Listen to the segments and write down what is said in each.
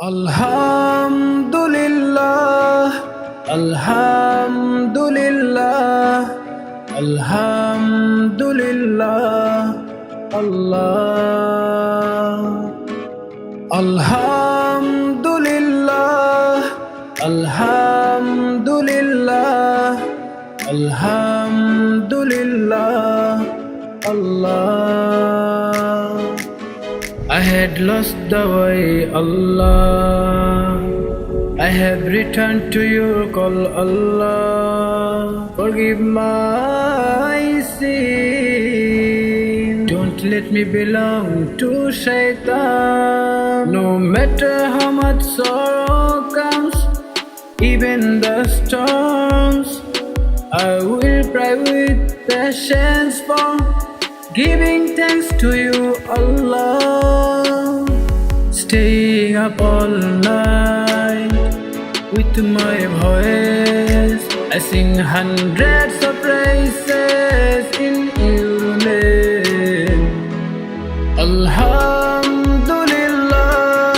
Alhamdulillah, Alhamdulillah, Alhamdulillah, Allah. Alhamdulillah, Alhamdulillah, Alhamdulillah, Allah. I had lost the way, Allah. I have returned to your call, Allah. Forgive my sin. Don't let me belong to Shaitan. No matter how much sorrow comes, even the storms, I will pray with patience for giving thanks to you, Allah. Staying up all night with my voice, I sing hundreds of praises in your name. Alhamdulillah,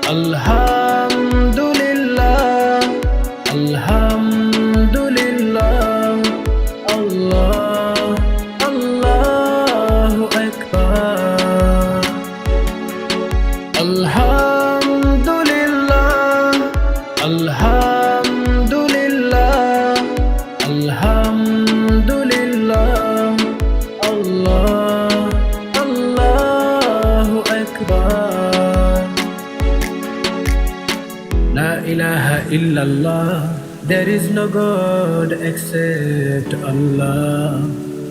Alhamdulillah, Alhamdulillah, Allah. Alhamdulillah, Alhamdulillah, Alhamdulillah, Allah, Allahu Akbar. La ilaha illallah, there is no God except Allah.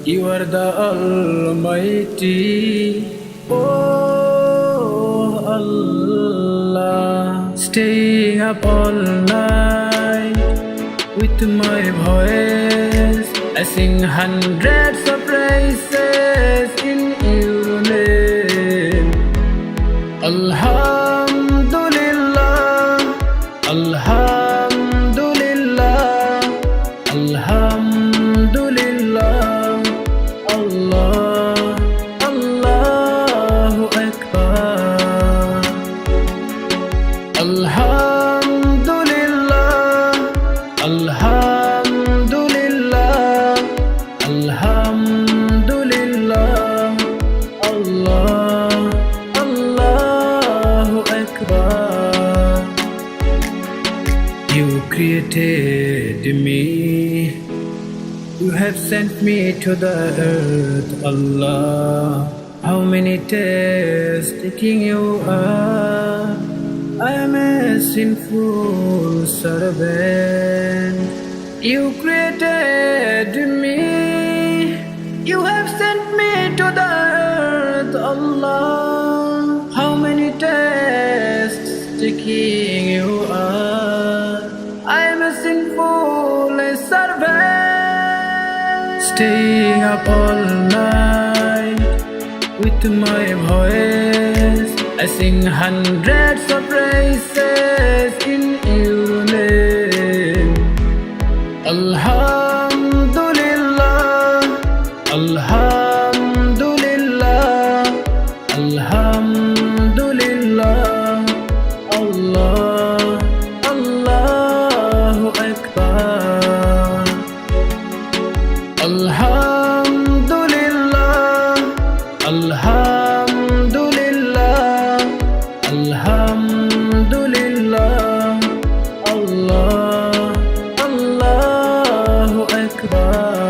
You are the Almighty, oh Allah. Staying up all night with my voice, I sing hundreds of praises in your name. Alhamdulillah, Alhamdulillah, Alhamdulillah, Allah, Allahu Akbar. Alhamdulillah, Alhamdulillah, Alhamdulillah, Allah, Allahu Akbar. You created me, you have sent me to the earth, Allah. How many tests taking you are? I am a sinful servant. You created me, you have sent me to the earth, Allah. How many tests taking you are? I am a sinful servant. Staying up all night with my voice, I sing hundreds of praises in your name. Alhamdulillah, Alhamdulillah, Alhamdulillah, Allah, Allahu Akbar. Alhamdulillah, Alhamdulillah, Alhamdulillah, Allah, Allahu Akbar.